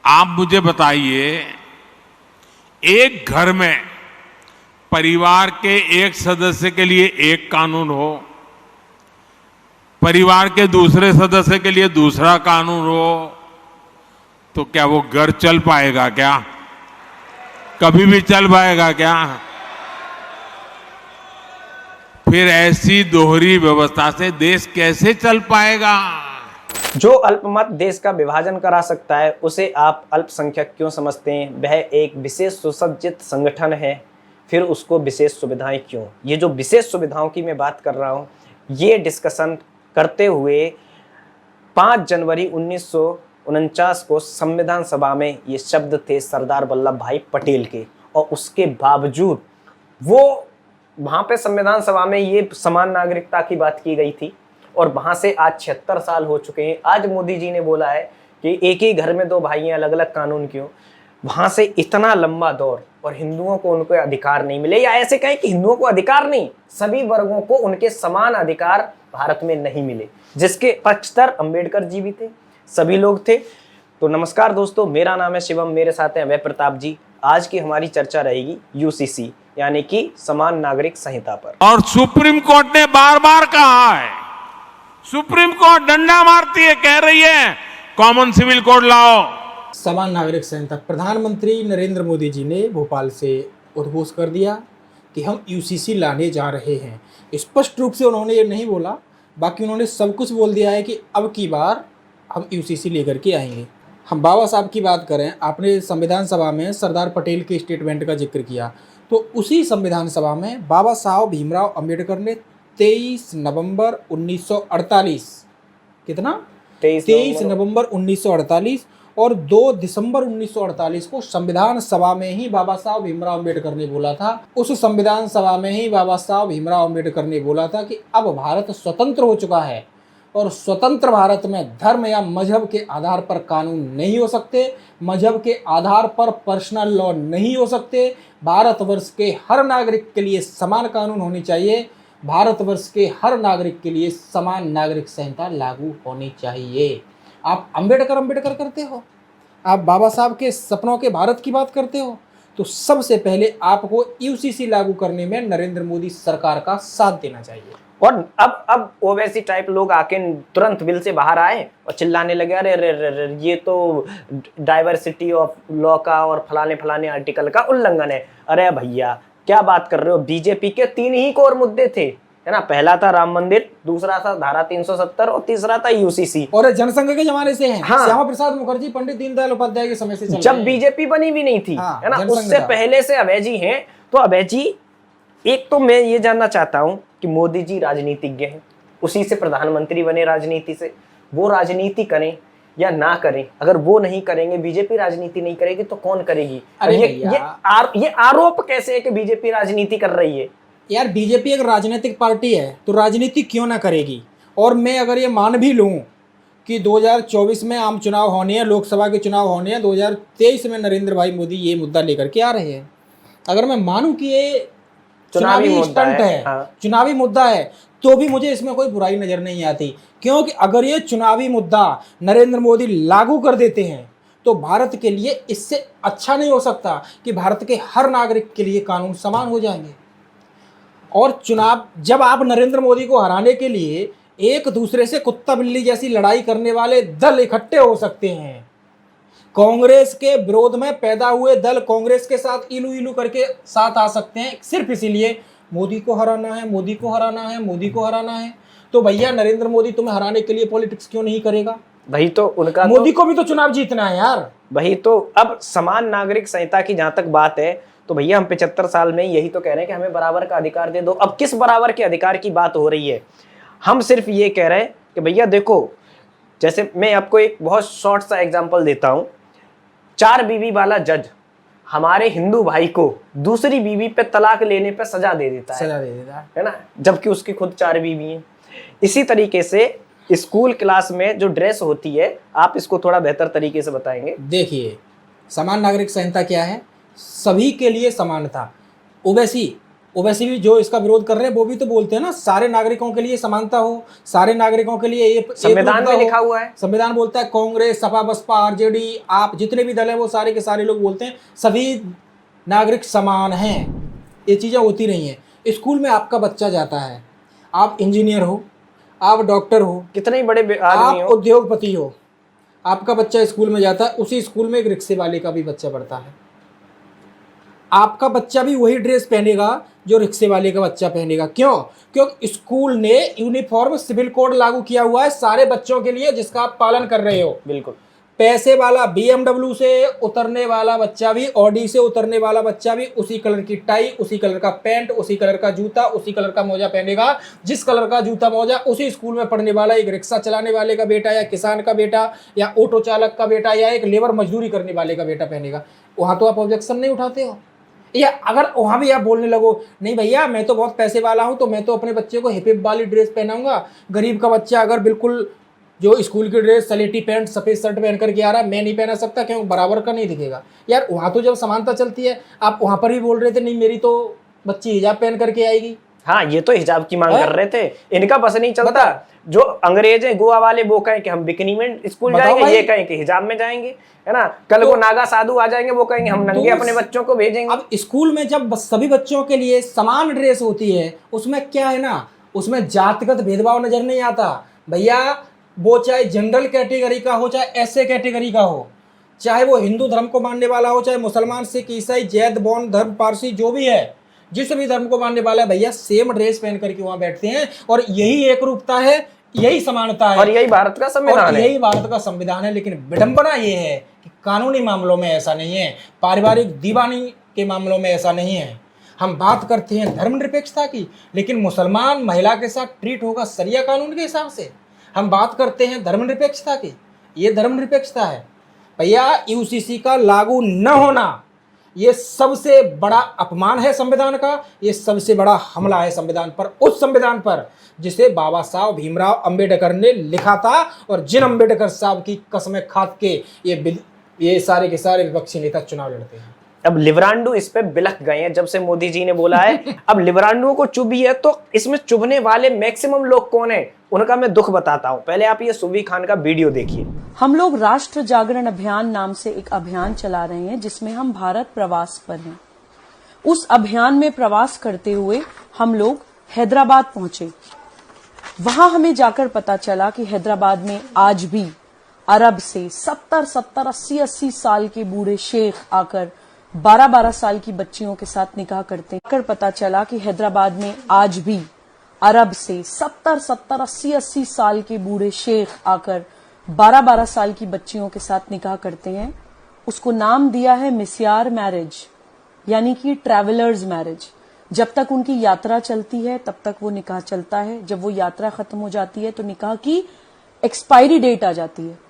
आप मुझे बताइए, एक घर में परिवार के एक सदस्य के लिए एक कानून हो, परिवार के दूसरे सदस्य के लिए दूसरा कानून हो, तो क्या वो घर चल पाएगा? क्या कभी भी चल पाएगा क्या? फिर ऐसी दोहरी व्यवस्था से देश कैसे चल पाएगा? जो अल्पमत देश का विभाजन करा सकता है उसे आप अल्पसंख्यक क्यों समझते हैं? वह एक विशेष सुसज्जित संगठन है, फिर उसको विशेष सुविधाएं क्यों? ये जो विशेष सुविधाओं की मैं बात कर रहा हूँ, ये डिस्कशन करते हुए 5 जनवरी 1949 को संविधान सभा में ये शब्द थे सरदार वल्लभ भाई पटेल के, और उसके बावजूद वो वहाँ पे संविधान सभा में ये समान नागरिकता की बात की गई थी, और वहाँ से आज 76 साल हो चुके हैं। आज मोदी जी ने बोला है कि एक ही घर में 2 भाई हैं, अलग अलग कानून क्यों? वहाँ से इतना लंबा दौर, और हिंदुओं को उनको अधिकार नहीं मिले, या ऐसे कहें कि हिंदुओं को अधिकार नहीं, सभी वर्गों को उनके समान अधिकार भारत में नहीं मिले, जिसके पक्षधर अंबेडकर जी भी थे, सभी लोग थे। तो नमस्कार दोस्तों, मेरा नाम है शिवम, मेरे साथ हैं अभय प्रताप जी। आज की हमारी चर्चा रहेगी यूसीसी यानी कि समान नागरिक संहिता पर। और सुप्रीम कोर्ट ने बार बार कहा है, सुप्रीम कोर्ट डंडा मारती है, कह रही है कॉमन सिविल कोड लाओ। समान नागरिक संहिता प्रधानमंत्री नरेंद्र मोदी जी ने भोपाल से उद्घोष कर दिया कि हम यूसीसी लाने जा रहे हैं। स्पष्ट रूप से उन्होंने ये नहीं बोला, बाकी उन्होंने सब कुछ बोल दिया है कि अब की बार हम यूसीसी लेकर के आएंगे। हम बाबा साहब की बात करें, आपने संविधान सभा में सरदार पटेल के स्टेटमेंट का जिक्र किया, तो उसी संविधान सभा में बाबा साहब भीमराव अंबेडकर ने 23 नवंबर 1948 कितना 23 नवंबर 1948 और 2 दिसंबर 1948 को संविधान सभा में ही बाबा साहब भीमराव अंबेडकर ने बोला था। उस संविधान सभा में ही बाबा साहब भीमराव अंबेडकर ने बोला था कि अब भारत स्वतंत्र हो चुका है, और स्वतंत्र भारत में धर्म या मजहब के आधार पर कानून नहीं हो सकते, मजहब के आधार पर पर्सनल लॉ नहीं हो सकते। भारतवर्ष के हर नागरिक के लिए समान कानून होने चाहिए, भारतवर्ष के हर नागरिक के लिए समान नागरिक संहिता लागू होनी चाहिए। आप अंबेडकर करते हो, आप बाबा साहब के सपनों के भारत की बात करते हो, तो सबसे पहले आपको यूसीसी लागू करने में नरेंद्र मोदी सरकार का साथ देना चाहिए। और अब ओवैसी टाइप लोग आके तुरंत बिल से बाहर आए और चिल्लाने लगे, अरे रे रे रे ये तो डाइवर्सिटी ऑफ लॉ का और फलाने आर्टिकल का उल्लंघन है। अरे भैया क्या बात कर रहे हो? बीजेपी के 3 ही कोर मुद्दे थे, है ना? पहला था राम मंदिर, दूसरा था धारा 370 और तीसरा था यूसीसी। और जनसंघ के जमाने से हैं। हाँ। श्यामा प्रसाद मुखर्जी, पंडित दीनदयाल उपाध्याय के समय से चल जब बीजेपी बनी भी नहीं थी, हाँ, है ना? जनसंघ उससे था। पहले से अभय जी हैं। तो अभय जी, एक तो मैं ये जानना चाहता हूं कि मोदी जी राजनीतिज्ञ हैं, उसी से प्रधानमंत्री बने, राजनीति से वो राजनीति करें या ना करें। अगर वो नहीं करेंगे, बीजेपी राजनीति नहीं करेगी, तो कौन करेगी? अरे ये आरोप कैसे है कि बीजेपी राजनीति कर रही है? यार, बीजेपी एक राजनीतिक पार्टी है, तो राजनीति क्यों ना करेगी? और मैं अगर ये मान भी लूं कि 2024 में आम चुनाव होने हैं, लोकसभा के चुनाव होने हैं, 2023 में नरेंद्र भाई मोदी ये मुद्दा लेकर के आ रहे हैं, अगर मैं मानूं कि ये चुनावी स्टंट है, हाँ। चुनावी मुद्दा है, तो भी मुझे इसमें कोई बुराई नजर नहीं आती। क्योंकि अगर ये चुनावी मुद्दा नरेंद्र मोदी लागू कर देते हैं, तो भारत के लिए इससे अच्छा नहीं हो सकता कि भारत के हर नागरिक के लिए कानून समान हो जाएंगे। और चुनाव, जब आप नरेंद्र मोदी को हराने के लिए एक दूसरे से कुत्ता बिल्ली जैसी लड़ाई करने वाले दल इकट्ठे हो सकते हैं, कांग्रेस के विरोध में पैदा हुए दल कांग्रेस के साथ इलू इलू करके साथ आ सकते हैं, सिर्फ इसीलिए मोदी को हराना है, मोदी को हराना है, मोदी को हराना है। तो भैया, नरेंद्र मोदी तुम्हें हराने के लिए पॉलिटिक्स क्यों नहीं करेगा? भाई तो उनका मोदी को भी तो चुनाव जीतना है यार। भाई तो अब समान नागरिक संहिता की जहां तक बात है, तो भैया हम 75 साल में यही तो कह रहे हैं कि हमें बराबर का अधिकार दे दो। अब किस बराबर के अधिकार की बात हो रही है? हम सिर्फ ये कह रहे हैं कि भैया देखो, जैसे मैं आपको एक बहुत शॉर्ट सा एग्जांपल देता हूं। 4 बीवी वाला जज हमारे हिंदू भाई को दूसरी बीवी पे तलाक लेने पे सजा दे देता है ना, जबकि उसकी खुद 4 बीवी हैं। इसी तरीके से स्कूल क्लास में जो ड्रेस होती है, आप इसको थोड़ा बेहतर तरीके से बताएंगे। देखिए, समान नागरिक संहिता क्या है? सभी के लिए समानता। ओवैसी वैसे भी जो इसका विरोध कर रहे हैं वो भी तो बोलते हैं ना, सारे नागरिकों के लिए समानता हो, सारे नागरिकों के लिए एक संविधान में लिखा हुआ है। संविधान बोलता है, कांग्रेस, सपा, बसपा, आरजेडी, आप जितने भी दल है वो सारे के सारे लोग बोलते हैं सभी नागरिक समान हैं। ये चीज़ें होती नहीं है। स्कूल में आपका बच्चा जाता है, आप इंजीनियर हो, आप डॉक्टर हो, कितने ही बड़े आदमी आप हो, उद्योगपति हो, आपका बच्चा स्कूल में जाता है, उसी स्कूल में एक रिक्शे वाले का भी बच्चा पढ़ता है। आपका बच्चा भी वही ड्रेस पहनेगा जो रिक्शे वाले का बच्चा पहनेगा। क्यों? क्योंकि स्कूल ने यूनिफॉर्म सिविल कोड लागू किया हुआ है सारे बच्चों के लिए, जिसका आप पालन कर रहे हो। बिल्कुल। पैसे वाला BMW से उतरने वाला बच्चा भी, ऑडी से उतरने वाला बच्चा भी उसी कलर की टाई, उसी कलर का पैंट, उसी कलर का जूता, उसी कलर का मोजा पहनेगा। जिस कलर का जूता मोजा उसी स्कूल में पढ़ने वाला एक रिक्शा चलाने वाले का बेटा, या किसान का बेटा, या ऑटो चालक का बेटा, या एक लेबर मजदूरी करने वाले का बेटा पहनेगा। वहां तो आप ऑब्जेक्शन नहीं उठाते हो। या अगर वहां भी आप बोलने लगो नहीं भैया मैं तो बहुत पैसे वाला हूं तो मैं तो अपने बच्चे को हिप हिप वाली ड्रेस पहनाऊंगा, गरीब का बच्चा अगर बिल्कुल जो स्कूल की ड्रेस सलेटी पैंट सफेद शर्ट पहन करके आ रहा है, मैं नहीं पहना सकता क्यों? बराबर का नहीं दिखेगा यार। वहां तो जब समानता चलती है, आप वहां पर भी बोल रहे थे नहीं मेरी तो बच्ची हिजाब पहन करके आएगी। हाँ, ये तो हिजाब की मांग कर रहे थे, इनका बस नहीं चलता। जो अंग्रेज है गोवा वाले वो कहें कि हम बिकनी में स्कूल जाएंगे, ये कहें कि हिजाब में जाएंगे, है ना। कल वो नागा साधु आ जाएंगे, वो कहेंगे हम नंगे अपने बच्चों को भेजेंगे। अब स्कूल में जब सभी बच्चों के लिए समान ड्रेस होती है, उसमें क्या है ना, उसमें जातिगत भेदभाव नजर नहीं आता भैया। वो चाहे जनरल कैटेगरी का हो, चाहे ऐसे कैटेगरी का हो, चाहे वो हिंदू धर्म को मानने वाला हो, चाहे मुसलमान, सिख, ईसाई, जैन, बौद्ध धर्म, पारसी, जो भी है, जिस भी धर्म को मानने वाला है भैया, सेम ड्रेस पहन करके वहां बैठते हैं। और यही एक रूपता है, यही समानता है, और यही भारत का संविधान है। यही भारत का संविधान है। लेकिन विडंबना ये है कि कानूनी मामलों में ऐसा नहीं है, पारिवारिक दीवानी के मामलों में ऐसा नहीं है। हम बात करते हैं धर्मनिरपेक्षता की, लेकिन मुसलमान महिला के साथ ट्रीट होगा शरिया कानून के हिसाब से। हम बात करते हैं धर्मनिरपेक्षता की, ये धर्मनिरपेक्षता है भैया। यूसीसी का लागू न होना ये सबसे बड़ा अपमान है संविधान का, ये सबसे बड़ा हमला है संविधान पर, उस संविधान पर जिसे बाबा साहब भीमराव अंबेडकर ने लिखा था, और जिन अंबेडकर साहब की कसमें खा के ये सारे के सारे विपक्षी नेता चुनाव लड़ते हैं। अब लिबरांडो इस पे बिलख गए हैं जब से मोदी जी ने बोला है। अब लिबरांडो को चुभी है तो इसमें चुभने वाले मैक्सिमम लोग कौन है, उनका मैं दुख बताता हूं। पहले आप ये सुबी खान का वीडियो देखिए। हम लोग राष्ट्र जागरण अभियान नाम से एक अभियान चला रहे हैं जिसमें हम भारत प्रवास पर हैं। उस अभियान में प्रवास करते हुए हम लोग हैदराबाद पहुंचे। वहां हमें जाकर पता चला कि हैदराबाद में आज भी अरब से 70-70, 80-80 साल के बूढ़े शेख आकर 12-12 साल की बच्चियों के साथ निकाह करते हैं। पता चला कि हैदराबाद में आज भी अरब से 70-70, 80-80 साल के बूढ़े शेख आकर 12-12 साल की बच्चियों के साथ निकाह करते हैं। उसको नाम दिया है मिस्यार मैरिज, यानी कि ट्रैवलर्स मैरिज। जब तक उनकी यात्रा चलती है तब तक वो निकाह चलता है, जब वो यात्रा खत्म हो जाती है तो निकाह की एक्सपायरी डेट आ जाती है।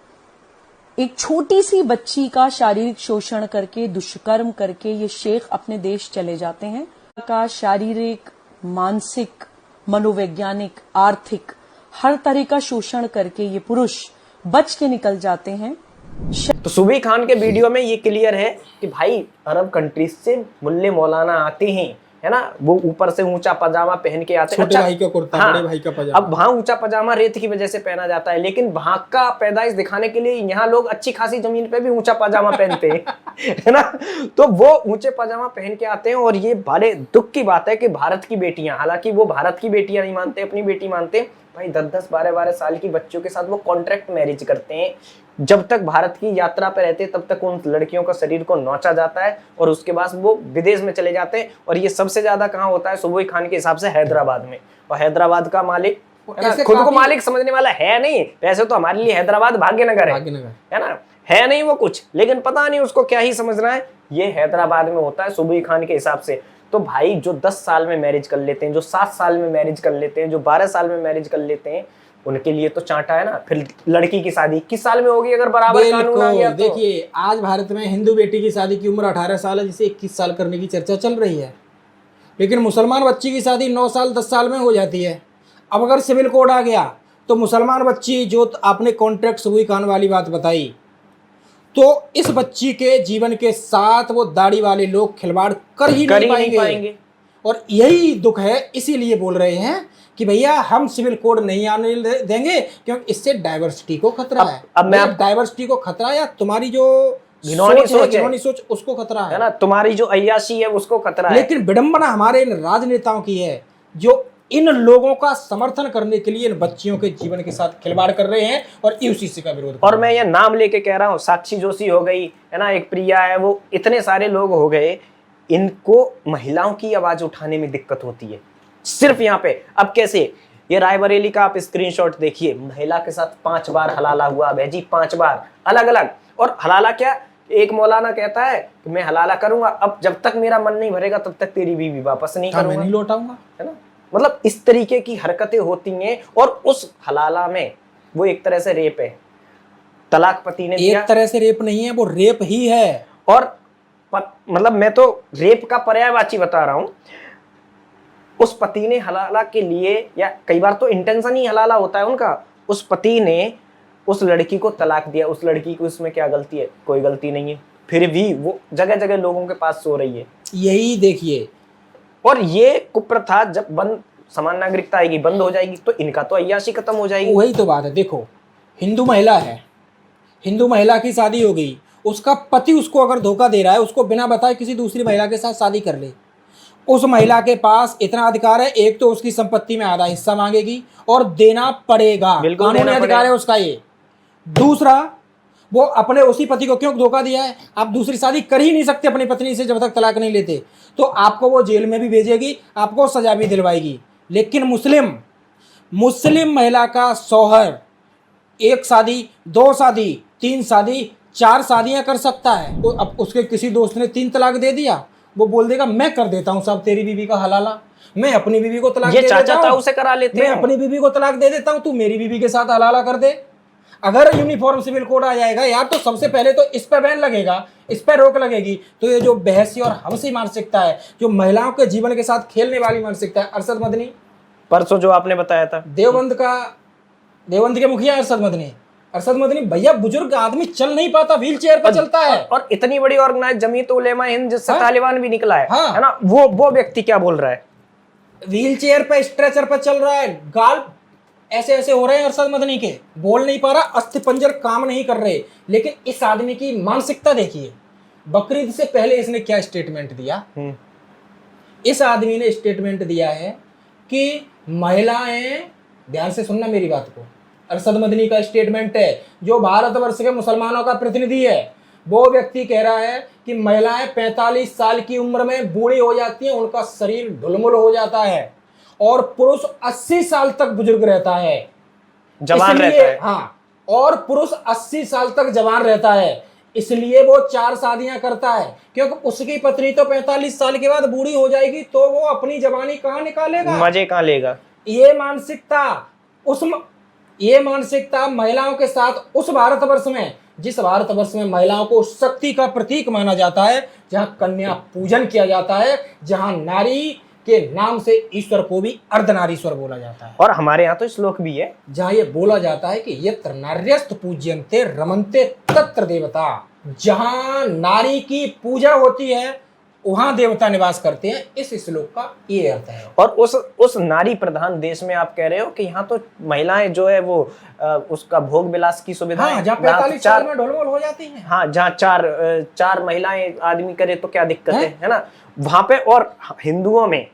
एक छोटी सी बच्ची का शारीरिक शोषण करके, दुष्कर्म करके ये शेख अपने देश चले जाते हैं। का शारीरिक, मानसिक, मनोवैज्ञानिक, आर्थिक हर तरह का शोषण करके ये पुरुष बच के निकल जाते हैं। तो सुबी खान के वीडियो में ये क्लियर है कि भाई अरब कंट्रीज से मुल्ले मौलाना आते हैं, है ना। वो ऊपर से ऊंचा पजामा पहन के आते हैं। छोटे भाई का कुर्ता, हाँ, बड़े भाई का पजामा। अब वहां ऊंचा पजामा रेत की वजह से पहना जाता है, लेकिन वहां का पैदाइश दिखाने के लिए यहाँ लोग अच्छी खासी जमीन पे भी ऊंचा पजामा पहनते हैं, है ना। तो वो ऊंचे पजामा पहन के आते हैं। और ये बड़े दुख की बात है कि भारत की बेटियां, हालांकि वो भारत की बेटियां नहीं मानते, अपनी बेटी मानते, भाई 10-10, 12-12 साल की बच्चियों के साथ वो कॉन्ट्रैक्ट मैरिज करते हैं। जब तक भारत की यात्रा पर रहते हैं तब तक उन लड़कियों का शरीर को नोचा जाता है और उसके बाद वो विदेश में चले जाते हैं। और ये सबसे ज्यादा कहाँ होता है, सुबोई खान के हिसाब से हैदराबाद में। और हैदराबाद का मालिक खुद को मालिक समझने वाला है नहीं। वैसे तो हमारे लिए हैदराबाद भाग्यनगर है ना, है नहीं वो कुछ, लेकिन पता नहीं उसको क्या ही समझना है। ये हैदराबाद में होता है सुबोई खान के हिसाब से। तो भाई जो 10 साल में मैरिज कर लेते हैं, जो 7 साल में मैरिज कर लेते हैं, जो 12 साल में मैरिज कर लेते हैं, उनके लिए तो चांटा है ना। फिर लड़की की शादी 21 साल में होगी अगर बराबर कानून आ गया तो। देखिए आज भारत में हिंदू बेटी की शादी की उम्र 18 साल है, जिसे 21 साल करने की चर्चा चल रही है। लेकिन मुसलमान बच्ची की शादी 9 साल 10 साल में हो जाती है। अब अगर सिविल कोड आ गया तो मुसलमान बच्ची, जो आपने कॉन्ट्रैक्ट सुबोई खान वाली बात बताई, तो इस बच्ची के जीवन के साथ वो दाढ़ी वाले लोग खिलवाड़ कर ही नहीं पाएंगे। और यही दुख है, इसीलिए बोल रहे हैं कि भैया हम सिविल कोड नहीं आने देंगे क्योंकि इससे डाइवर्सिटी को खतरा है। अब मैं डाइवर्सिटी को खतरा या तुम्हारी जो घिनौनी सोच उसको खतरा है ना, तुम्हारी जो अय्याशी है उसको खतरा है। लेकिन विडंबना हमारे इन राजनेताओं की है जो इन लोगों का समर्थन करने के लिए इन बच्चियों के जीवन के साथ खिलवाड़ कर रहे हैं और यूसीसी का विरोध और मैं ये नाम लेके कह रहा हूँ, साक्षी जोशी हो गई है ना, एक प्रिया है, वो इतने सारे लोग हो गए, इनको महिलाओं की आवाज उठाने में दिक्कत होती है सिर्फ यहाँ पे। अब कैसे, ये रायबरेली का आप स्क्रीनशॉट देखिए, महिला के साथ 5 बार हलाला हुआ जी, 5 बार अलग अलग। और हलाला क्या, एक मौलाना कहता है कि मैं हलाला करूंगा, अब जब तक मेरा मन नहीं भरेगा तब तक तेरी बीवी वापस नहीं करूंगा, नहीं लौटाऊंगा, है ना। मतलब इस तरीके की हरकतें होती हैं। और उस हलाला में वो एक तरह से रेप है, तलाक पति ने दिया, एक तरह से रेप नहीं है, वो रेप ही है। और मतलब मैं तो रेप का पर्यायवाची बता रहा हूं। उस पति ने हलाला के लिए, या कई बार तो इंटेंशन ही हलाला होता है उनका, उस पति ने उस लड़की को तलाक दिया। उस लड़की की उसमें क्या गलती है, कोई गलती नहीं है, फिर भी वो जगह जगह लोगों के पास सो रही है। यही देखिए, और ये कुप्रथा जब बंद, समान नागरिकता आएगी, बंद हो जाएगी, तो इनका तो अय्याशी खत्म हो जाएगी। वही तो बात है। देखो, हिंदू महिला है, हिंदू महिला की शादी हो गई, उसका पति उसको अगर धोखा दे रहा है, उसको बिना बताए किसी दूसरी महिला के साथ शादी कर ले, उस महिला के पास इतना अधिकार है, एक तो उसकी संपत्ति में आधा हिस्सा मांगेगी और देना पड़ेगा, कानूनी अधिकार है उसका ये। दूसरा, वो अपने उसी पति को क्यों धोखा दिया है, आप दूसरी शादी कर ही नहीं सकते अपनी पत्नी से जब तक तलाक नहीं लेते, तो आपको वो जेल में भी भेजेगी, आपको सजा भी दिलवाएगी। लेकिन मुस्लिम महिला का शौहर 1 शादी, 2 शादी, 3 शादी, 4 शादियां कर सकता है। तो अब उसके किसी दोस्त ने 3 तलाक दे दिया, वो बोल देगा मैं कर देता हूं साहब तेरी बीवी का हलाला, मैं अपनी बीवी को तलाक दे देता हूं, ये चाचा ताऊ से करा लेते हैं, मैं अपनी बीवी को तलाक दे देता हूं, तू मेरी बीवी के साथ हलाला कर दे। अगर यूनिफॉर्म सिविल कोड आ जाएगा यार, तो सबसे पहले तो इस पर बैन लगेगा, इस पर रोक लगेगी। तो ये जो बहसी और हमसी मानसिकता है, जो महिलाओं के जीवन के साथ खेलने वाली मानसिकता है, अरशद मदनी परसों जो आपने बताया था, देवबंद के मुखिया अरशद मदनी भैया, बुजुर्ग आदमी चल नहीं पाता, व्हील चेयर पर चलता है। और इतनी बड़ी ऑर्गेनाइज जमीयत उलेमा हिंद जिससे तालिबान भी निकला है, हाँ। है ना, वो व्यक्ति क्या बोल रहा है, व्हील चेयर पे, स्ट्रेचर पर चल रहा है, गाल ऐसे ऐसे हो रहे हैं अरशद मदनी के, बोल नहीं पा रहा, अस्थिपंजर काम नहीं कर रहे। लेकिन इस आदमी की मानसिकता देखिए, बकरीद से पहले इसने क्या स्टेटमेंट दिया। इस आदमी ने स्टेटमेंट दिया है कि महिलाएं, ध्यान से सुनना मेरी बात को, अरशद मदनी का स्टेटमेंट है, जो भारतवर्ष के मुसलमानों का प्रतिनिधि है, वो व्यक्ति कह रहा है कि महिलाएं 45 साल की उम्र में बूढ़ी हो जाती हैं, उनका शरीर ढुलमुल हो जाता है, और पुरुष 80 साल तक बुजुर्ग रहता है, जवान रहता है। हाँ, और पुरुष 80 साल तक जवान रहता है, इसलिए वो 4 शादियां करता है, क्योंकि उसकी पत्नी तो 45 साल के बाद बूढ़ी हो जाएगी, तो वो अपनी जवानी कहाँ निकालेगा, मजे कहाँ लेगा। ये मानसिकता महिलाओं के साथ उस भारतवर्ष में, जिस भारतवर्ष में महिलाओं को शक्ति का प्रतीक माना जाता है, जहां कन्या पूजन किया जाता है, जहां नारी के नाम से ईश्वर को भी अर्धनारीश्वर बोला जाता है। और हमारे यहाँ तो श्लोक भी है, जहां ये बोला जाता है कि यत्र नार्यस्त पूज्यन्ते रमन्ते तत्र देवता, जहां नारी की पूजा होती है वहां देवता निवास करते हैं। इस श्लोक का ये अर्थ है। और उस नारी प्रधान देश में आप कह रहे हो कि यहाँ तो महिलाएं जो है वो उसका भोग विलास की सुविधा, हाँ, जहाँ 45 साल में ढोलमोल हो जाती हैं, हाँ, जहाँ चार महिलाएं आदमी करे तो क्या दिक्कत है ना वहां पे। और हिंदुओं में,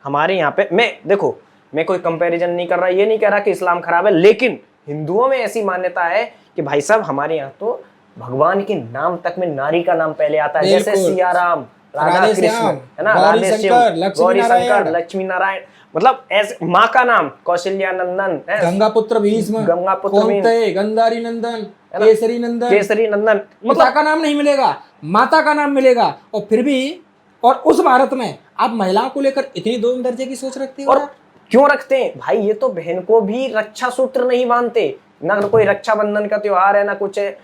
हमारे यहाँ पे, मैं कोई कंपैरिजन नहीं कर रहा, ये नहीं कह रहा कि इस्लाम खराब है, लेकिन हिंदुओं में ऐसी मान्यता है कि भाई साहब हमारे यहाँ तो भगवान के नाम तक में नारी का नाम पहले आता है, जैसे सिया राम, राधा कृष्ण, है ना, राधे श्याम, गौरी शंकर, लक्ष्मी नारायण, मतलब ऐसे माँ का नाम कौशल्या नंदन, गंगा पुत्र भीष्म, गंधारी नंदन, केसरी नंदन, मतलब का नाम नहीं मिलेगा, माता का नाम मिलेगा। और फिर भी, और उस भारत में आप महिलाओं को लेकर इतनी दोम दर्जे की सोच रखते हो। और क्यों रखते हैं भाई, ये तो बहन को भी रक्षा सूत्र नहीं मानते, ना कोई रक्षाबंधन का त्योहार है ना कुछ है।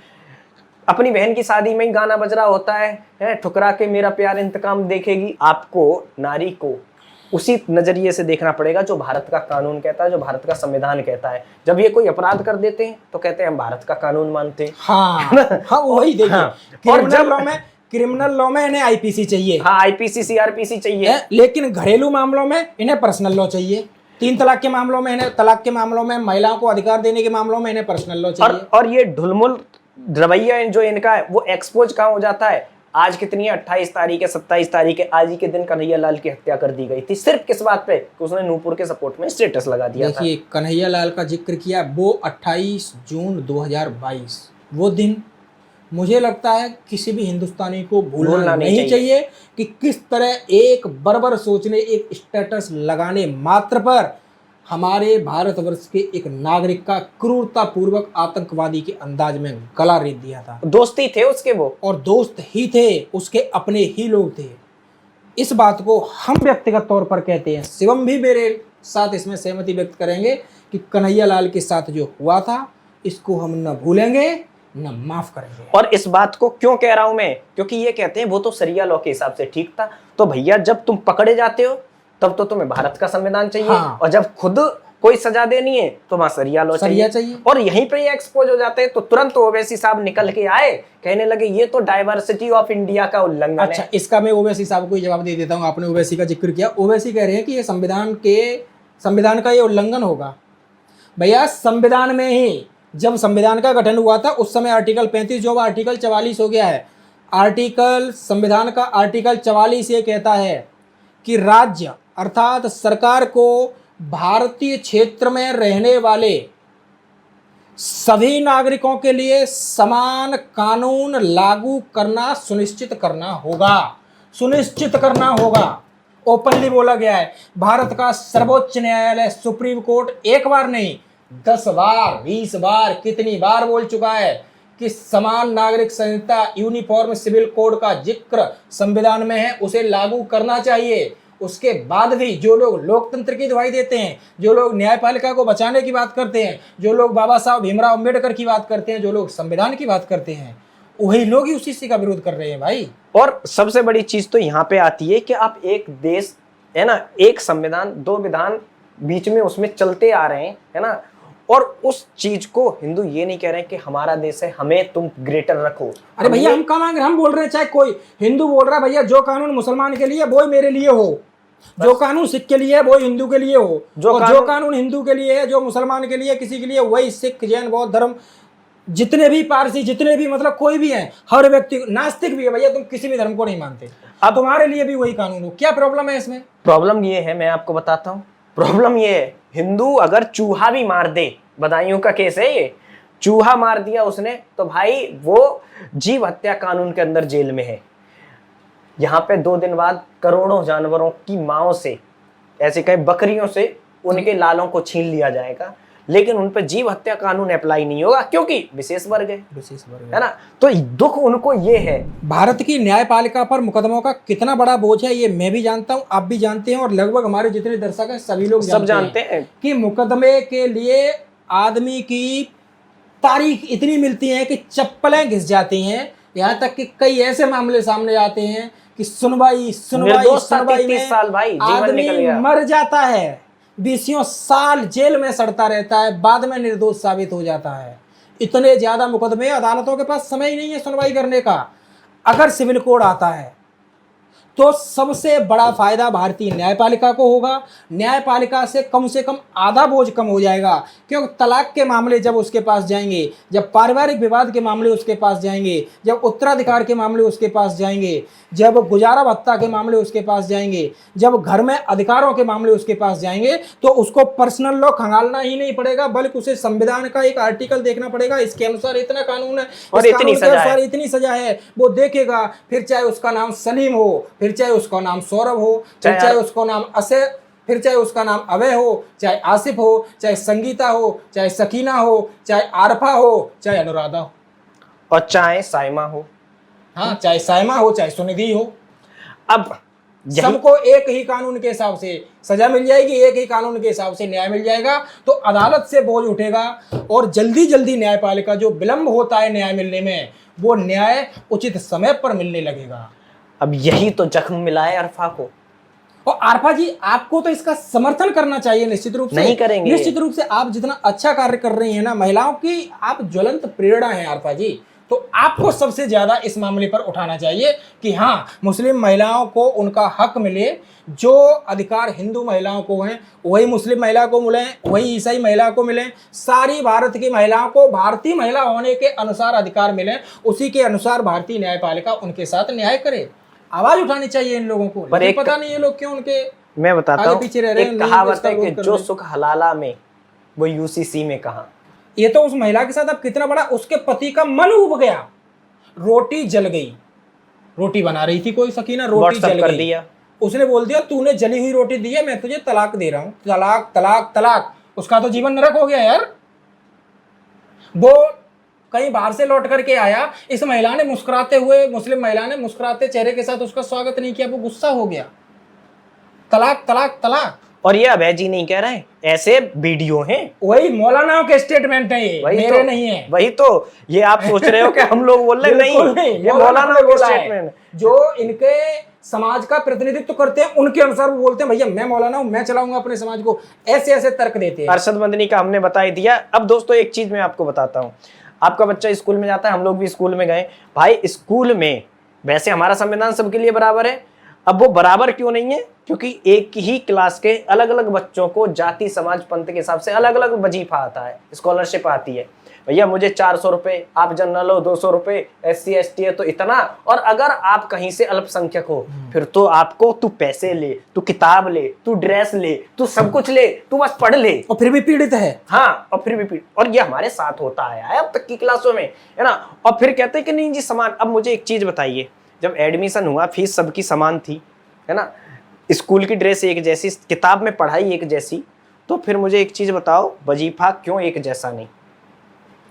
अपनी बहन की शादी में ही गाना बज रहा होता है, ठुकरा के मेरा प्यार इंतकाम देखेगी। आपको नारी को उसी नजरिए से देखना पड़ेगा जो भारत का कानून कहता है, जो भारत का संविधान कहता है। जब ये कोई अपराध कर देते हैं तो कहते हैं हम भारत का कानून मानते हैं। हाँ, हाँ, वही देखिए, हाँ, और जब में क्रिमिनल लॉ में इन्हें आईपीसी चाहिए, हाँ आईपीसी सीआरपीसी चाहिए, लेकिन घरेलू मामलों में इन्हें पर्सनल लॉ चाहिए। 3 तलाक के मामलों में इन्हें, तलाक के मामलों में, महिलाओं को अधिकार देने के मामलों में इन्हें पर्सनल लॉ चाहिए। और ये ढुलमुल रवैया जो इनका है वो एक्सपोज कहाँ हो जाता है। आज कितनी है, 28 तारीख है, 27 तारीख है, आज ही के दिन कन्हैया लाल की हत्या कर दी गई थी, सिर्फ किस बात पे कि उसने नूपुर के सपोर्ट में स्टेटस लगा दिया था। देखिए कन्हैया लाल का जिक्र किया, वो 28 जून 2022 वो दिन मुझे लगता है किसी भी हिंदुस्तानी को भूलना नहीं चाहिए कि किस तरह एक बर्बर सोच ने एक स्टेटस लगाने मात्र पर हमारे भारतवर्ष के एक नागरिक का क्रूरतापूर्वक आतंकवादी के अंदाज में गला रेत दिया था। दोस्ती थे उसके वो, और दोस्त ही थे, उसके अपने ही लोग थे। इस बात को हम व्यक्तिगत तौर पर कहते हैं, शिवम भी मेरे साथ इसमें सहमति व्यक्त करेंगे कि कन्हैया लाल के साथ जो हुआ था इसको हम न भूलेंगे न माफ करेंगे। और इस बात को क्यों कह रहा हूं मैं, क्योंकि ये कहते हैं वो तो सरिया लॉ के हिसाब से ठीक था। तो भैया जब तुम पकड़े जाते हो तब तो तुम्हें भारत का संविधान चाहिए, हाँ। और जब खुद कोई सजा देनी है तो वहां सरिया लॉ चाहिए। और यहीं पे ये एक्सपोज हो जाते हैं तो तुरंत ओवैसी साहब निकल के आए, कहने लगे ये तो डाइवर्सिटी ऑफ इंडिया का उल्लंघन है। अच्छा, इसका मैं ओवैसी साहब को जवाब दे देता हूँ। आपने ओवैसी का जिक्र किया, ओवैसी कह रहे हैं कि ये संविधान का ये उल्लंघन होगा। भैया संविधान में ही, जब संविधान का गठन हुआ था उस समय आर्टिकल 35 जो आर्टिकल 44 हो गया है। संविधान का आर्टिकल 44 ये कहता है कि राज्य अर्थात सरकार को भारतीय क्षेत्र में रहने वाले सभी नागरिकों के लिए समान कानून लागू करना सुनिश्चित करना होगा। ओपनली बोला गया है। भारत का सर्वोच्च न्यायालय सुप्रीम कोर्ट एक बार नहीं 10 बार 20 बार कितनी बार बोल चुका है कि समान नागरिक संहिता यूनिफॉर्म सिविल कोड का जिक्र संविधान में है, उसे लागू करना चाहिए। उसके बाद भी जो लोग लोकतंत्र की दुहाई देते हैं, जो लोग न्यायपालिका को बचाने की बात करते हैं, जो लोग बाबा साहब भीमराव अंबेडकर की बात करते हैं, जो लोग संविधान की बात करते हैं, वही लोग ही उसी का विरोध कर रहे हैं भाई। और सबसे बड़ी चीज तो यहाँ पे आती है कि आप एक देश है ना, एक संविधान 2 विधान बीच में उसमें चलते आ रहे हैं है ना, और उस चीज को हिंदू ये नहीं कह रहे हैं कि हमारा देश है, हमें तुम ग्रेटर रखो। अरे भैया हम कहाँ मांग रहे, हम बोल रहे हैं चाहे कोई हिंदू बोल रहा है भैया जो कानून मुसलमान के लिए वो ही मेरे लिए हो, जो कानून सिख के लिए है वो हिंदू के लिए हो, जो कानून हिंदू के लिए है, जो मुसलमान के लिए किसी के लिए, वही सिख जैन बौद्ध धर्म जितने भी पारसी जितने भी मतलब कोई भी है, हर व्यक्ति, नास्तिक भी है भैया, तुम किसी भी धर्म को नहीं मानते, अब तुम्हारे लिए भी वही कानून हो। क्या प्रॉब्लम है इसमें? प्रॉब्लम ये है, मैं आपको बताता हूँ। प्रॉब्लम ये है, हिंदू अगर चूहा भी मार दे, बदायूं का केस है ये, चूहा मार दिया उसने तो भाई वो जीव हत्या कानून के अंदर जेल में है। यहाँ पे 2 दिन बाद करोड़ों जानवरों की माओं से, ऐसे कहे बकरियों से, उनके लालों को छीन लिया जाएगा, लेकिन उन पर जीव हत्या कानून अप्लाई नहीं होगा क्योंकि विशेष वर्ग है ना। तो दुख उनको ये है। भारत की न्यायपालिका पर मुकदमों का कितना बड़ा बोझ है ये मैं भी जानता हूँ, आप भी जानते हैं, और लगभग हमारे जितने दर्शक हैं सभी लोग सब जानते हैं कि मुकदमे के लिए आदमी की तारीख इतनी मिलती है कि चप्पलें घिस जाती हैं। यहाँ तक कि कई ऐसे मामले सामने आते हैं कि सुनवाई में साल भाई आदमी मर जाता है, 20 साल जेल में सड़ता रहता है, बाद में निर्दोष साबित हो जाता है। इतने ज्यादा मुकदमे, अदालतों के पास समय ही नहीं है सुनवाई करने का। अगर सिविल कोड आता है तो सबसे बड़ा फायदा भारतीय न्यायपालिका को होगा। न्यायपालिका से कम आधा बोझ कम हो जाएगा, क्योंकि तलाक के मामले जब उसके पास जाएंगे, जब पारिवारिक विवाद के मामले उसके पास जाएंगे, जब उत्तराधिकार के मामले उसके पास जाएंगे, जब गुजारा भत्ता के मामले उसके पास जाएंगे, जब घर में अधिकारों के मामले उसके पास जाएंगे, तो उसको पर्सनल लॉ खंगालना ही नहीं पड़ेगा, बल्कि उसे संविधान का एक आर्टिकल देखना पड़ेगा, इसके अनुसार इतना कानून है और इतनी सजा है, वो देखेगा। फिर चाहे उसका नाम सलीम हो, फिर चाहे उसका नाम सौरभ हो, फिर चाहे उसका नाम असे, फिर चाहे उसका नाम अभय हो, चाहे आसिफ हो, चाहे संगीता हो, चाहे सकीना हो, चाहे आरफा हो, चाहे अनुराधा हो, और चाहे साइमा हो, हाँ चाहे साइमा हो, चाहे सुनिधि हो। अब सबको एक ही कानून के हिसाब से सजा मिल जाएगी, एक ही कानून के हिसाब से न्याय मिल जाएगा, तो अदालत से बोझ उठेगा और जल्दी न्यायपालिका जो विलंब होता है न्याय मिलने में, वो न्याय उचित समय पर मिलने लगेगा। अब यही तो जख्म मिला है अरफा को। और आरफा जी आपको तो इसका समर्थन करना चाहिए, निश्चित रूप से नहीं करेंगे। निश्चित रूप से आप जितना अच्छा कार्य कर रही हैं ना, महिलाओं की आप ज्वलंत प्रेरणा है आरफा जी, तो तो आपको सबसे ज्यादा इस मामले पर उठाना चाहिए कि हाँ, मुस्लिम महिलाओं को उनका हक मिले, जो अधिकार हिंदू महिलाओं को हैं वही मुस्लिम महिला को मिले, वही ईसाई महिला को मिले, सारी भारत की महिलाओं को भारतीय महिला होने के अनुसार अधिकार मिले, उसी के अनुसार भारतीय न्यायपालिका उनके साथ न्याय करे। आवाज उठानी चाहिए इन लोगों को, पर लेकिन एक पता नहीं ये लोग क्यों उनके मैं बताता आगे हूँ, पीछे रह रहे हैं, एक नहीं कहावत इसका है कि विरोध कर जो रहे हैं। सुख हलाला में वो यूसीसी में कहा। ये तो उस महिला के साथ अब कितना बड़ा, उसके पति का मन उब गया, रोटी जल गई, रोटी बना रही थी कोई सकीना, रोटी व्हाट्सएप जल कर गई, दिया। उसने बोल दिया तूने जली हुई रोटी दी है, मैं तुझे तलाक दे रहा हूं, तलाक तलाक तलाक। उसका तो जीवन नरक हो गया यार। वो कहीं बाहर से लौट करके आया, इस महिला ने मुस्कुराते हुए, मुस्लिम महिला ने मुस्कुराते चेहरे के साथ उसका स्वागत नहीं किया, वो गुस्सा हो गया, तलाक तलाक तलाक। और ये अभय जी नहीं कह रहे हैं, ऐसे वीडियो हैं। वही मौलानाओं के स्टेटमेंट है ये, मेरे नहीं है। वही तो ये आप सोच रहे हो कि हम लोग बोल रहे बिल्कुल नहीं, ये मौलाना मौलाना के बोला है। स्टेटमेंट। जो इनके समाज का प्रतिनिधित्व करते हैं उनके अनुसार वो बोलते हैं भैया मैं मौलाना हूं, मैं चलाऊंगा अपने समाज को, ऐसे ऐसे तर्क देते हैं। अरशद मदनी का हमने बता ही दिया। अब दोस्तों एक चीज मैं आपको बताता हूँ, आपका बच्चा स्कूल में जाता है, हम लोग भी स्कूल में गए भाई। स्कूल में वैसे हमारा संविधान सबके लिए बराबर है, अब वो बराबर क्यों नहीं है? क्योंकि एक ही क्लास के अलग अलग बच्चों को जाति समाज पंथ के हिसाब से अलग अलग वजीफा आता है, स्कॉलरशिप आती है। भैया मुझे 400 रुपए, आप जनरल हो 200 रुपए, SC ST है तो इतना। और अगर आप कहीं से अल्पसंख्यक हो फिर तो आपको तू पैसे ले, तू किताब ले, तू ड्रेस ले, तू सब कुछ ले, तू बस पढ़ ले, और फिर भी पीड़ित है। हाँ, और फिर भी और ये हमारे साथ होता आया है अब तक की क्लासों में, है ना। और फिर कहते हैं कि नहीं जी समान। अब मुझे एक चीज बताइए, जब एडमिशन हुआ फीस सबकी समान थी, है ना, स्कूल की ड्रेस एक जैसी, किताब में पढ़ाई एक जैसी, तो फिर मुझे एक चीज बताओ, वजीफा क्यों एक जैसा नहीं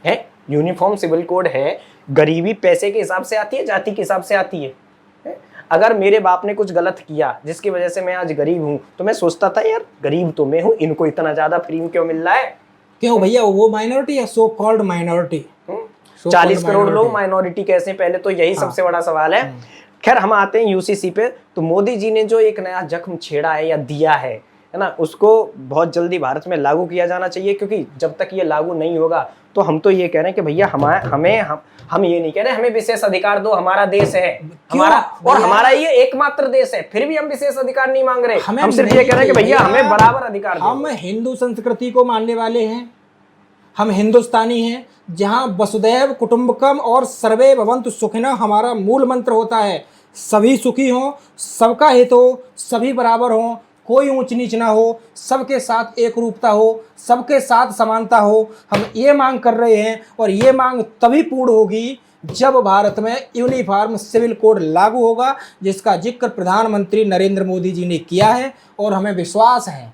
है? यूनिफॉर्म सिविल कोड है, गरीबी पैसे के हिसाब से आती है, जाति के हिसाब से आती है? अगर मेरे बाप ने कुछ गलत किया जिसकी वजह से मैं आज गरीब हूं, तो मैं सोचता था यार गरीब तो मैं हूं, इनको इतना ज्यादा फ्री में क्यों मिल रहा है? क्यों भैया, वो माइनॉरिटी है, सो कॉल्ड माइनॉरिटी। 40 करोड़ लोग माइनॉरिटी कैसे हैं? पहले तो यही सबसे बड़ा सवाल है। खैर हम आते हैं यूसीसी पे। तो मोदी जी ने जो एक नया जख्म छेड़ा है या दिया है ना, उसको बहुत जल्दी भारत में लागू किया जाना चाहिए। क्योंकि जब तक ये लागू नहीं होगा तो हम तो ये कह रहे हैं कि भैया हम ये नहीं कह रहे हमें विशेष अधिकार दो, हमारा देश है हमारा, और हमारा ये एकमात्र देश है, फिर भी हम विशेष अधिकार नहीं मांग रहे। हम सिर्फ ये कह रहे हैं कि भैया हमें बराबर अधिकार दो। हम हिंदू संस्कृति को मानने वाले हैं, हम हिंदुस्तानी हैं, जहां वसुदैव कुटुंबकम और सर्वे भवन्तु सुखिनः हमारा मूल मंत्र होता है। सभी सुखी हों, सबका हित हो, सभी बराबर हों, कोई ऊंच नीच ना हो, सबके साथ एक रूपता हो, सबके साथ समानता हो। हम ये मांग कर रहे हैं, और ये मांग तभी पूर्ण होगी जब भारत में यूनिफॉर्म सिविल कोड लागू होगा, जिसका जिक्र प्रधानमंत्री नरेंद्र मोदी जी ने किया है। और हमें विश्वास है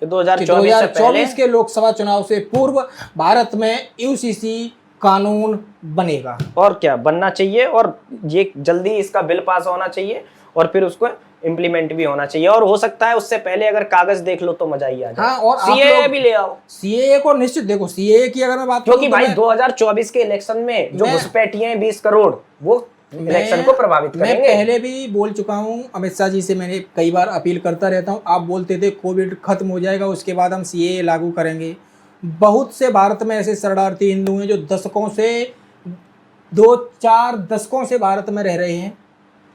कि 2024 के लोकसभा चुनाव से पूर्व भारत में यूसीसी कानून बनेगा। और क्या बनना चाहिए, और ये जल्दी इसका बिल पास होना चाहिए, और फिर उसको इम्प्लीमेंट भी होना चाहिए। और हो सकता है उससे पहले अगर कागज देख लो तो मजा ही आ जाए। हाँ, और सीएए भी ले आओ। सीएए को निश्चित देखो, सीएए की अगर मैं बात क्योंकि भाई 2024 के इलेक्शन में जो घुसपैठिए हैं 20 करोड़, वो इलेक्शन को प्रभावित करेंगे। मैं पहले भी बोल चुका हूं, अमित शाह जी से मैंने कई बार अपील करता रहता हूं। आप बोलते थे कोविड खत्म हो जाएगा उसके बाद हम सीएए लागू करेंगे। बहुत से भारत में ऐसे शरणार्थी हिंदू हैं जो दशकों से 2-4 दशकों से भारत में रह रहे हैं,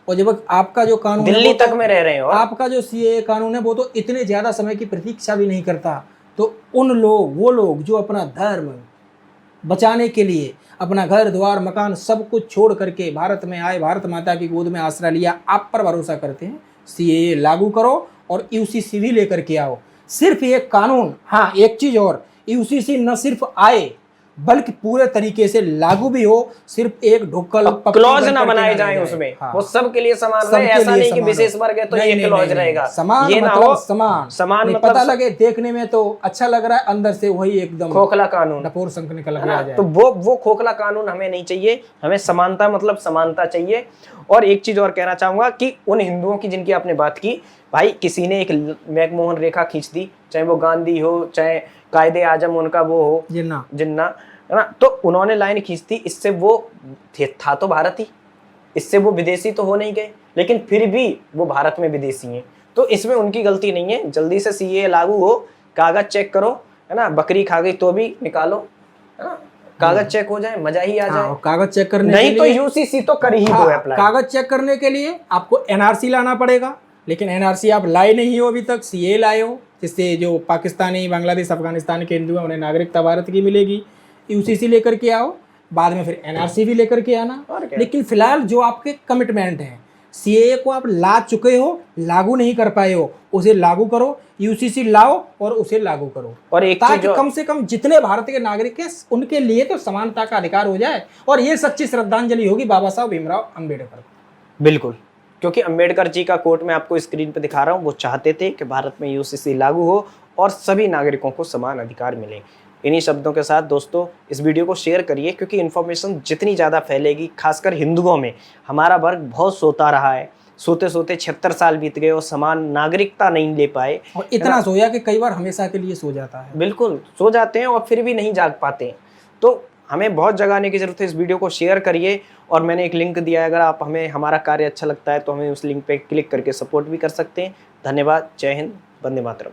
और जब आपका जो कानून दिल्ली तक में रह रहे हैं, और आपका जो सीएए कानून है वो तो इतने ज्यादा समय की प्रतीक्षा भी नहीं करता। तो वो लोग जो अपना धर्म बचाने के लिए अपना घर द्वार मकान सब कुछ छोड़ करके भारत में आए, भारत माता की गोद में आसरा लिया, आप पर भरोसा करते हैं। सीएए लागू करो और यूसीसी भी लेकर के आओ। सिर्फ ये कानून, हाँ एक चीज और, यूसीसी न सिर्फ आए बल्कि पूरे तरीके से लागू भी हो। सिर्फ एक ढुक्कल क्लॉज ना बनाए जाए उसमें, हाँ। वो सबके लिए समान रहे। ऐसा नहीं कि विशेष वर्ग है तो ये क्लॉज रहेगा। समान ये ना मतलब हो समान मतलब पता लगे देखने में तो अच्छा लग रहा है, अंदर से वही एकदम खोखला कानून, नपुर संख निकल के आ जाए। तो वो खोखला कानून हमें नहीं चाहिए। हमें समानता मतलब समानता चाहिए। और एक चीज और कहना चाहूंगा कि उन हिंदुओं की जिनकी आपने बात की, भाई किसी ने एक मैकमोहन रेखा खींच दी, चाहे वो गांधी हो, चाहे कायदे आजम उनका वो हो जिन्ना, है ना, तो उन्होंने लाइन खींच दी। इससे वो था तो भारती, इससे वो विदेशी तो हो नहीं गए, लेकिन फिर भी वो भारत में विदेशी हैं। तो इसमें उनकी गलती नहीं है। जल्दी से सीए लागू हो, कागज चेक करो, है ना, बकरी खा गई तो भी निकालो, है ना, कागज चेक हो जाए, मजा ही आ जाए। और कागज चेक करने के नहीं लिए तो यूसीसी तो कर ही दो हाँ, अप्लाई। कागज चेक करने के लिए आपको एनआरसी लाना पड़ेगा, लेकिन एनआरसी आप लाए नहीं हो अभी तक, सीए लाए हो, जिससे जो पाकिस्तानी, बांग्लादेश, अफगानिस्तान के हिंदू हैं उन्हें नागरिकता भारत की मिलेगी। यूसीसी लेकर के आओ, बाद में फिर एनआरसी भी लेकर के आना। और क्या? लेकिन फिलहाल जो आपके कमिटमेंट हैं, सीए को आप ला चुके हो, लागू नहीं कर पाए हो, उसे लागू करो। यूसीसी लाओ और उसे लागू करो, और एक चीज ताकि कम से कम जितने भारत के नागरिक हैं उनके लिए तो समानता का अधिकार हो जाए, और ये सच्ची श्रद्धांजलि होगी बाबा साहब भीमराव अंबेडकर को। बिल्कुल, क्योंकि अंबेडकर जी का कोट मैं आपको स्क्रीन पे दिखा रहा हूँ, वो चाहते थे कि भारत में यूसीसी लागू हो और सभी नागरिकों को समान अधिकार मिले। इन्हीं शब्दों के साथ दोस्तों इस वीडियो को शेयर करिए, क्योंकि इन्फॉर्मेशन जितनी ज़्यादा फैलेगी, खासकर हिंदुओं में, हमारा वर्ग बहुत सोता रहा है, सोते सोते 76 साल बीत गए और समान नागरिकता नहीं ले पाए। और इतना सोया कि कई बार हमेशा के लिए सो जाता है। बिल्कुल सो जाते हैं और फिर भी नहीं जाग पाते हैं। तो हमें बहुत जगाने की जरूरत है। इस वीडियो को शेयर करिए, और मैंने एक लिंक दिया है, अगर आप हमें हमारा कार्य अच्छा लगता है तो हमें उस लिंक पे क्लिक करके सपोर्ट भी कर सकते हैं। धन्यवाद। जय हिंद। वंदे मातरम।